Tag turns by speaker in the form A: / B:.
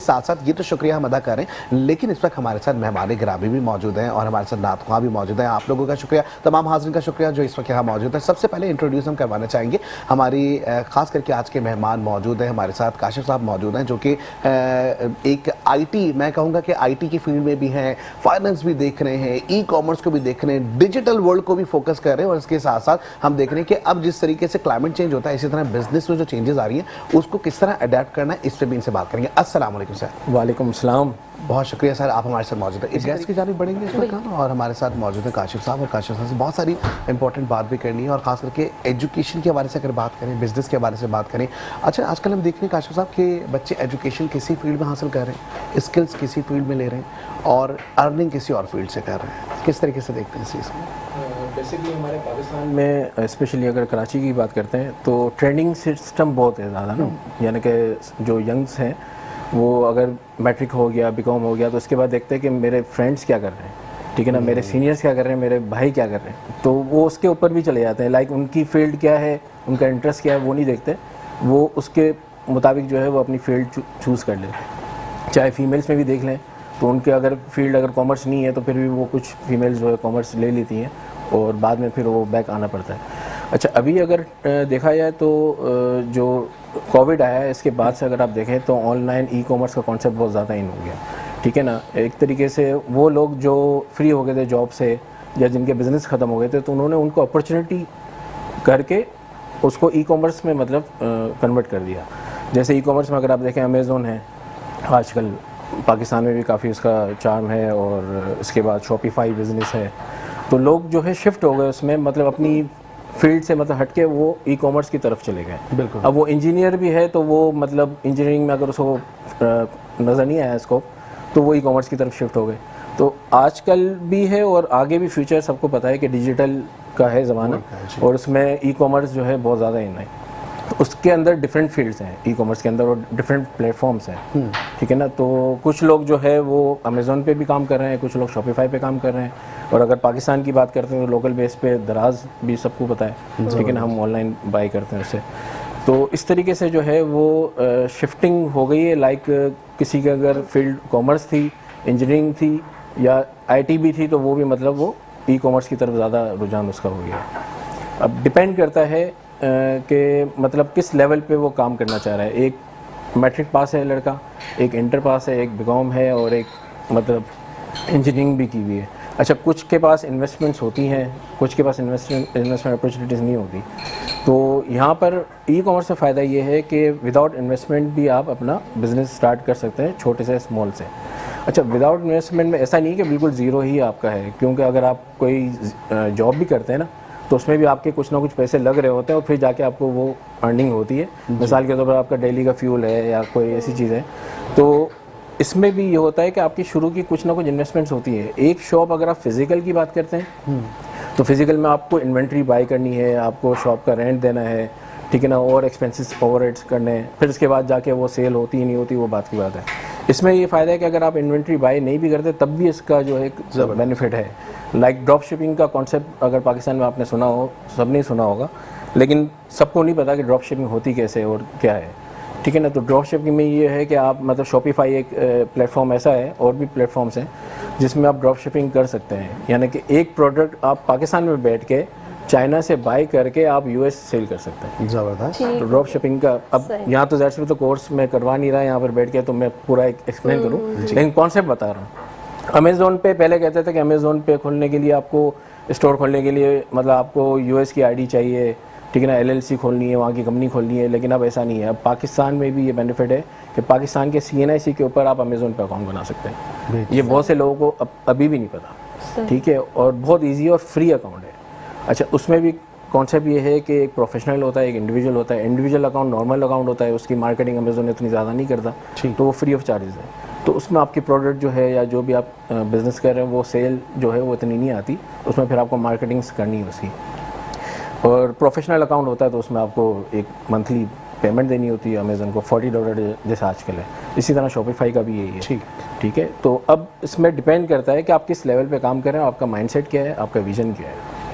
A: साथ साथ ये तो शुक्रिया हम अदा करें, लेकिन इस वक्त हमारे साथ मेहमान गिरामी भी मौजूद हैं और हमारे साथ नात ख्वां भी मौजूद हैं। आप लोगों का शुक्रिया, तमाम हाज़रीन का शुक्रिया जो इस वक्त यहाँ मौजूद है। सबसे पहले इंट्रोड्यूस हम करवाना चाहेंगे हमारी ख़ास करके आज के मेहमान मौजूद हैं हमारे साथ। काशिफ साहब मौजूद हैं जो कि एक IT, मैं कहूँगा कि IT की फील्ड में भी हैं, फाइनेंस भी देख रहे हैं, ई-कॉमर्स को भी देख रहे हैं, डिजिटल वर्ल्ड को भी फोकस कर रहे हैं और इसके साथ साथ हम देख रहे हैं कि अब जिस तरीके से क्लाइमेट चेंज होता है, इसी तरह बिजनेस में जो चेंजेस आ रही हैं उसको किस तरह अडेप्ट करना है, इस पर भी इनसे बात करेंगे। अस्सलाम वालेकुम सर।
B: वालेकुम सलाम।
A: बहुत शुक्रिया सर, आप हमारे साथ मौजूद है। इस गैस की जानिब बढ़ेंगे इस वक्त और हमारे साथ मौजूद है काशिफ साहब, और काशिफ साहब से बहुत सारी इंपॉर्टेंट बात भी करनी है और खास करके एजुकेशन के हवाले से अगर बात करें, बिजनेस के हवाले से बात करें। अच्छा, आजकल हम देख रहे हैं काशिफ साहब कि बच्चे एजुकेशन किसी फील्ड में हासिल कर रहे हैं, स्किल्स किसी फील्ड में ले रहे हैं और अर्निंग किसी और फील्ड से कर रहे हैं। किस तरीके से देखते हैं इस चीज़ को?
B: बेसिकली हमारे पाकिस्तान में स्पेशली अगर कराची की बात करते हैं तो ट्रेंडिंग सिस्टम बहुत है ज़्यादा ना, यानी कि जो यंग्स हैं वो अगर मैट्रिक हो गया, बीकॉम हो गया, तो उसके बाद देखते हैं कि मेरे फ्रेंड्स क्या कर रहे हैं, ठीक है ना, मेरे सीनियर्स क्या कर रहे हैं, मेरे भाई क्या कर रहे हैं, तो वो उसके ऊपर भी चले जाते हैं। लाइक उनकी फील्ड क्या है, उनका इंटरेस्ट क्या है, वो नहीं देखते, वो उसके मुताबिक जो है वो अपनी फील्ड चूज़ कर लेते हैं। चाहे फीमेल्स में भी देख लें तो उनके अगर फील्ड अगर कॉमर्स नहीं है तो फिर भी वो कुछ फीमेल्स जो है कॉमर्स ले लेती हैं और बाद में फिर वो बैक आना पड़ता है। अच्छा, अभी अगर देखा जाए तो जो कोविड आया है इसके बाद से अगर आप देखें तो ऑनलाइन ई-कॉमर्स का कॉन्सेप्ट बहुत ज़्यादा इन हो गया, ठीक है ना। एक तरीके से वो लोग जो फ्री हो गए थे जॉब से या जिनके बिज़नेस ख़त्म हो गए थे तो उन्होंने उनको अपॉर्चुनिटी करके उसको ई-कॉमर्स में मतलब कन्वर्ट कर दिया। जैसे ई-कॉमर्स में अगर आप देखें अमेज़ोन है, आजकल पाकिस्तान में भी काफ़ी उसका चार्म है, और इसके बाद शॉपिफाई बिज़नेस है, तो लोग जो है शिफ्ट हो गए उसमें, मतलब अपनी फील्ड से मतलब हटके वो ई-कॉमर्स की तरफ चले गए।
A: बिल्कुल।
B: अब वो इंजीनियर भी है तो वो मतलब इंजीनियरिंग में अगर उसको नज़र नहीं आया स्कोप तो वो ई-कॉमर्स की तरफ शिफ्ट हो गए। तो आजकल भी है और आगे भी फ्यूचर सबको पता है कि डिजिटल का है ज़माना और उसमें ई-कॉमर्स जो है बहुत ज़्यादा इन है। उसके अंदर डिफरेंट फील्ड्स हैं ई-कॉमर्स के अंदर और डिफरेंट प्लेटफॉर्म्स हैं, ठीक है ना। तो कुछ लोग जो है वो अमेज़ोन पे भी काम कर रहे हैं, कुछ लोग शॉपिफाई पे काम कर रहे हैं, और अगर पाकिस्तान की बात करते हैं तो लोकल बेस पे दराज भी सबको पता है, ठीक है ना, हम ऑनलाइन बाई करते हैं उससे। तो इस तरीके से जो है वो शिफ्टिंग हो गई है। लाइक किसी की अगर फील्ड कॉमर्स थी, इंजीनियरिंग थी या IT भी थी तो वो भी मतलब वो ई-कॉमर्स की तरफ ज़्यादा रुझान उसका हो गया। अब डिपेंड करता है कि मतलब किस लेवल पे वो काम करना चाह रहा है। एक मैट्रिक पास है लड़का, एक इंटर पास है, एक बीकॉम है और एक मतलब इंजीनियरिंग भी की हुई है। अच्छा, कुछ के पास इन्वेस्टमेंट्स होती हैं, कुछ के पास इन्वेस्टमेंट अपॉर्चुनिटीज़ नहीं होती। तो यहाँ पर ई-कॉमर्स का फ़ायदा ये है कि विदाउट इन्वेस्टमेंट भी आप अपना बिज़नेस स्टार्ट कर सकते हैं, छोटे से स्मॉल से। अच्छा, विदाउट इन्वेस्टमेंट में ऐसा नहीं कि बिल्कुल ज़ीरो ही आपका है, क्योंकि अगर आप कोई जॉब भी करते हैं ना तो उसमें भी आपके कुछ ना कुछ पैसे लग रहे होते हैं और फिर जाके आपको वो अर्निंग होती है। मिसाल के तौर पर आपका डेली का फ्यूल है या कोई ऐसी चीज़ है, तो इसमें भी ये होता है कि आपकी शुरू की कुछ ना कुछ इन्वेस्टमेंट्स होती है। एक शॉप अगर आप फिज़िकल की बात करते हैं तो फिज़िकल में आपको इन्वेंट्री बाई करनी है, आपको शॉप का रेंट देना है, ठीक है ना, और एक्सपेंसेस ओवरहेड्स करने हैं, फिर उसके बाद जाके वो सेल होती ही नहीं होती, वो बात की बात है। इसमें ये फ़ायदा है कि अगर आप इन्वेंट्री बाई नहीं भी करते तब भी इसका जो है एक बेनिफिट है। लाइक ड्रॉप शिपिंग का कॉन्सेप्ट अगर पाकिस्तान में आपने सुना हो, सब नहीं सुना होगा, लेकिन सबको नहीं पता कि ड्रॉप शिपिंग होती कैसे और क्या है, ठीक है ना। तो ड्रॉप शिपिंग में ये है कि आप मतलब शॉपिफाई एक प्लेटफॉर्म ऐसा है, और भी प्लेटफॉर्म्स हैं जिसमें आप ड्रॉप शिपिंग कर सकते हैं, यानी कि एक प्रोडक्ट आप पाकिस्तान में बैठ के चाइना से बाई करके आप US सेल कर सकते हैं।
A: ज़बरदस्त।
B: तो ड्रॉप शिपिंग का अब यहाँ तो ज़ाहिर सी तो कोर्स में करवा नहीं रहा यहाँ पर बैठ के, तो मैं पूरा एक्सप्लेन करूँ, लेकिन कॉन्सेप्ट बता रहा हूँ। अमेज़ोन पे पहले कहते थे कि अमेज़ोन पे खोलने के लिए आपको, स्टोर खोलने के लिए मतलब आपको US की ID चाहिए, ठीक है ना, LLC खोलनी है, वहाँ की कंपनी खोलनी है, लेकिन अब ऐसा नहीं है। अब पाकिस्तान में भी ये बेनिफिट है कि पाकिस्तान के CNIC के ऊपर आप अमेज़ोन पे अकाउंट बना सकते हैं। ये बहुत से लोगों को अभी भी नहीं पता, ठीक है, और बहुत ईजी और फ्री अकाउंट है। अच्छा, उसमें भी कॉन्सेप्ट ये है कि एक प्रोफेशनल होता है, एक इंडिविजुअल होता है। इंडिविजुअल अकाउंट नॉर्मल अकाउंट होता है, उसकी मार्केटिंग अमेज़ोन इतनी ज़्यादा नहीं करता, तो वो फ्री ऑफ चार्जेस है। तो उसमें आपकी प्रोडक्ट जो है या जो भी आप बिज़नेस कर रहे हैं वो सेल जो है वो इतनी नहीं आती, उसमें फिर आपको मार्केटिंग करनी है उसकी। और प्रोफेशनल अकाउंट होता है तो उसमें आपको एक मंथली पेमेंट देनी होती है अमेज़न को, $40 जैसे आजकल है। इसी तरह शॉपिफाई का भी यही है, ठीक है। तो अब इसमें डिपेंड करता है कि आप किस लेवल पे काम कर रहे हैं, आपका माइंडसेट क्या है, आपका विजन क्या है।